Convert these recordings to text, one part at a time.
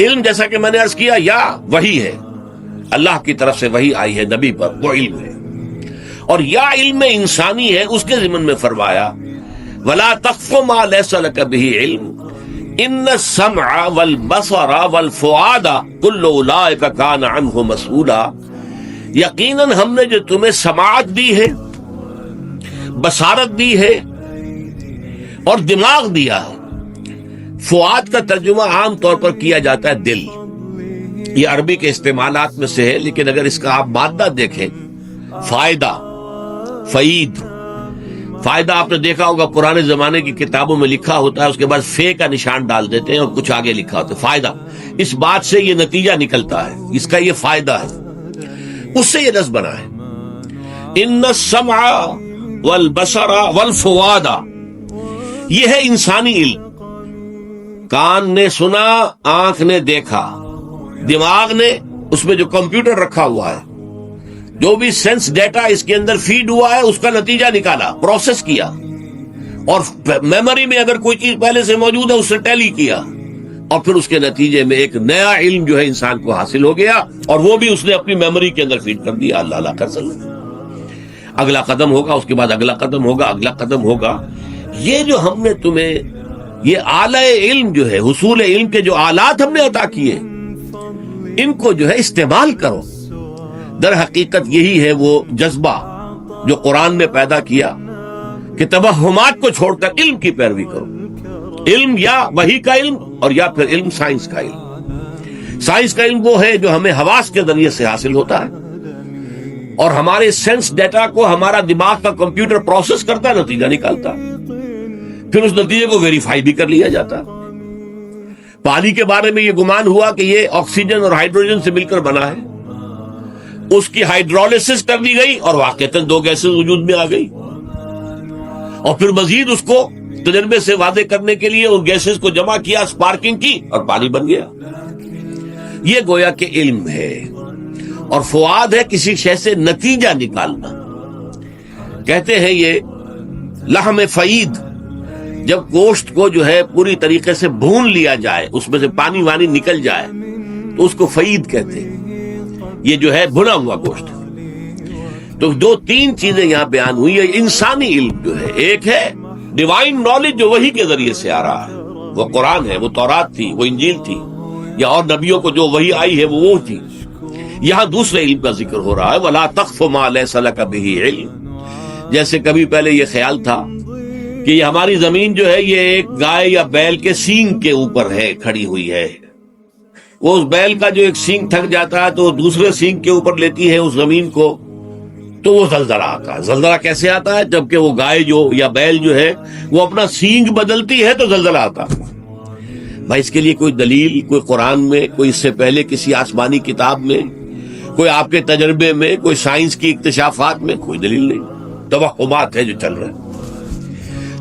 علم جیسا کہ میں نے عرض کیا یا وحی ہے، اللہ کی طرف سے وحی آئی ہے نبی پر، وہ علم ہے، اور یا علم انسانی ہے، اس کے ضمن میں فرمایا وَلَا تَقْفُ مَا لَيْسَ لَكَ بِهِ عِلْمٌ إِنَّ السَّمْعَ وَالْبَصَرَ وَالْفُؤَادَ كُلُّ أُولَٰئِكَ كَانَ عَنْهُ مَسْئُولًا، یقیناً ہم نے جو تمہیں سماعت دی ہے، بصارت دی ہے اور دماغ دیا ہے۔ فؤاد کا ترجمہ عام طور پر کیا جاتا ہے دل، یہ عربی کے استعمالات میں سے ہے، لیکن اگر اس کا آپ مادہ دیکھیں، فائدہ، فعید، فائدہ آپ نے دیکھا ہوگا پرانے زمانے کی کتابوں میں لکھا ہوتا ہے، اس کے بعد فے کا نشان ڈال دیتے ہیں اور کچھ آگے لکھا ہوتا ہے فائدہ، اس بات سے یہ نتیجہ نکلتا ہے، اس کا یہ فائدہ ہے، اس سے یہ لفظ بنا ہے۔ ان السمع والبصر والفؤاد، یہ ہے انسانی علم، کان نے سنا، آنکھ نے دیکھا، دماغ نے اس میں جو کمپیوٹر رکھا ہوا ہے، جو بھی سینس ڈیٹا اس کے اندر فیڈ ہوا ہے اس کا نتیجہ نکالا، پروسیس کیا، اور میموری میں اگر کوئی چیز پہلے سے موجود ہے اس سے ٹیلی کیا، اور پھر اس کے نتیجے میں ایک نیا علم جو ہے انسان کو حاصل ہو گیا، اور وہ بھی اس نے اپنی میموری کے اندر فیڈ کر دیا۔ اللہ اللہ کر سکتا، اگلا قدم ہوگا، اس کے بعد اگلا قدم ہوگا، اگلا قدم ہوگا۔ یہ جو ہم نے تمہیں یہ اعلی علم جو ہے، حصول علم کے جو آلات ہم نے عطا کیے، ان کو جو ہے استعمال کرو۔ در حقیقت یہی ہے وہ جذبہ جو قرآن نے پیدا کیا کہ توہمات کو چھوڑ کر علم کی پیروی کرو۔ علم یا وحی کا علم، اور یا پھر علم سائنس کا علم۔ سائنس کا علم وہ ہے جو ہمیں حواس کے ذریعے سے حاصل ہوتا ہے، اور ہمارے سینس ڈیٹا کو ہمارا دماغ کا کمپیوٹر پروسیس کرتا ہے، نتیجہ نکالتا ہے، پھر اس نتیجے کو ویریفائی بھی کر لیا جاتا ہے۔ پانی کے بارے میں یہ گمان ہوا کہ یہ آکسیجن اور ہائیڈروجن سے مل کر بنا ہے، اس کی ہائیڈرولسس کر دی گئی اور واقعتاً دو گیسز وجود میں آ گئی، اور پھر مزید اس کو تجربے سے واضح کرنے کے لیے ان گیسز کو جمع کیا، اسپارکنگ کی، اور پانی بن گیا۔ یہ گویا کہ علم ہے، اور فؤاد ہے کسی شے سے نتیجہ نکالنا۔ کہتے ہیں یہ لحم فعید، جب گوشت کو جو ہے پوری طریقے سے بھون لیا جائے، اس میں سے پانی وانی نکل جائے، تو اس کو فعید کہتے ہیں، یہ جو ہے بھنا ہوا گوشت۔ تو دو تین چیزیں یہاں بیان ہوئی ہے۔ انسانی علم جو ہے، ایک ہے ڈیوائن نالج جو وحی کے ذریعے سے آ رہا ہے، وہ قرآن ہے، وہ تورات تھی، وہ انجیل تھی، یا اور نبیوں کو جو وحی آئی ہے وہ تھی۔ یہاں دوسرے علم کا ذکر ہو رہا ہے، وَلَا تَقْفُ مَا لَيْسَ لَكَ بِهِ عِلْمٌ۔ جیسے کبھی پہلے یہ خیال تھا کہ یہ ہماری زمین جو ہے یہ ایک گائے یا بیل کے سینگ کے اوپر ہے، کھڑی ہوئی ہے، وہ اس بیل کا جو ایک سینگ تھک جاتا ہے تو دوسرے سینگ کے اوپر لیتی ہے اس زمین کو، تو وہ زلزلہ آتا ہے۔ زلزلہ کیسے آتا ہے؟ جبکہ وہ گائے جو یا بیل جو ہے وہ اپنا سینگ بدلتی ہے تو زلزلہ آتا ہے۔ بھائی اس کے لیے کوئی دلیل، کوئی قرآن میں، کوئی اس سے پہلے کسی آسمانی کتاب میں، کوئی آپ کے تجربے میں، کوئی سائنس کی اکتشافات میں کوئی دلیل نہیں، توہمات ہے جو چل رہے ہیں۔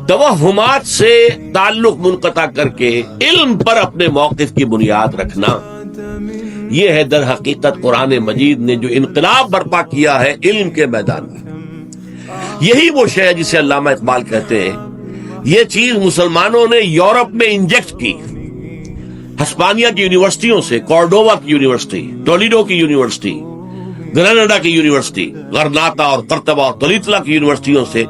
توہمات سے تعلق منقطع کر کے علم پر اپنے موقف کی بنیاد رکھنا، یہ ہے در حقیقت قرآن مجید نے جو انقلاب برپا کیا ہے علم کے میدان میں۔ یہی وہ شے ہے جسے علامہ اقبال کہتے ہیں یہ چیز مسلمانوں نے یورپ میں انجیکٹ کی، ہسپانیہ کی یونیورسٹیوں سے، کارڈووا کی یونیورسٹی، ٹولیڈو کی یونیورسٹی، گریناڈا کی یونیورسٹی، غرناطہ اور قرطبہ اور طلیطلہ کی یونیورسٹیوں سے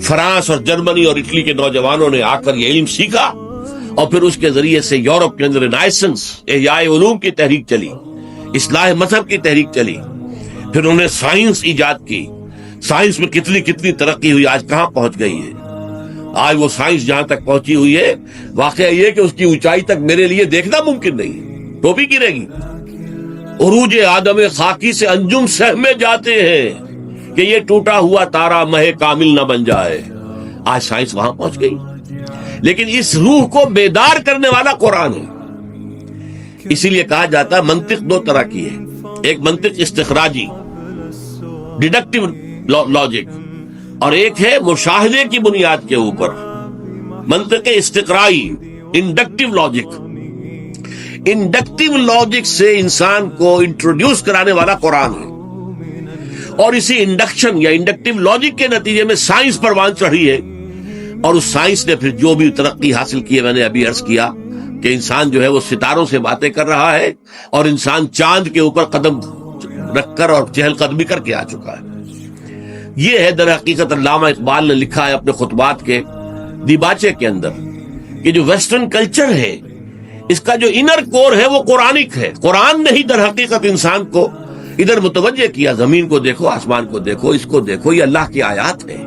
فرانس اور جرمنی اور اٹلی کے نوجوانوں نے آ کر یہ علم سیکھا، اور پھر اس کے ذریعے سے یورپ کے اندر رینائسنس، احیاء علوم کی تحریک چلی، اصلاح مذہب کی تحریک چلی، پھر انہوں نے سائنس ایجاد کی، سائنس میں کتنی ترقی ہوئی، آج کہاں پہنچ گئی ہے۔ آج وہ سائنس جہاں تک پہنچی ہوئی ہے، واقعہ یہ کہ اس کی اونچائی تک میرے لیے دیکھنا ممکن نہیں، ٹوپی گرے گی۔ عروج آدم خاکی سے انجم سہمے جاتے ہیں کہ یہ ٹوٹا ہوا تارا مہ کامل نہ بن جائے۔ آج سائنس وہاں پہنچ گئی، لیکن اس روح کو بیدار کرنے والا قرآن ہے۔ اسی لیے کہا جاتا ہے منطق دو طرح کی ہے، ایک منطق استخراجی، ڈیڈکٹیو لاجک، اور ایک ہے مشاہدے کی بنیاد کے اوپر منطق استقرائی، انڈکٹیو لاجک۔ انڈکٹیو لاجک سے انسان کو انٹروڈیوس کرانے والا قرآن ہے، اور اسی انڈکشن یا انڈکٹیو لاجک کے نتیجے میں سائنس پروان چڑھی ہے، اور اس سائنس نے پھر جو بھی ترقی حاصل کی ہے، میں نے ابھی عرض کیا، کہ انسان جو ہے وہ ستاروں سے باتیں کر رہا ہے اور انسان چاند کے اوپر قدم رکھ کر اور چہل قدمی کر کے آ چکا ہے. یہ ہے در حقیقت علامہ اقبال نے لکھا ہے اپنے خطبات کے دیباچے کے اندر کہ جو ویسٹرن کلچر ہے اس کا جو انر کور ہے وہ قرآنک ہے. قرآن نے ہی در حقیقت انسان کو ادھر متوجہ کیا. زمین کو دیکھو، آسمان کو دیکھو، اس کو دیکھو، یہ اللہ کی آیات ہیں،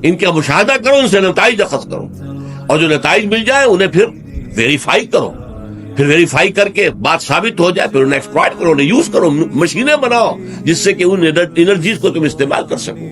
ان کا مشاہدہ کرو، ان سے نتائج اخذ کرو، اور جو نتائج مل جائے انہیں پھر ویریفائی کرو. پھر ویریفائی کر کے بات ثابت ہو جائے پھر انہیں ایکسپلائٹ کرو، انہیں یوز کرو، مشینیں بناؤ جس سے کہ ان انرجیز کو تم استعمال کر سکو.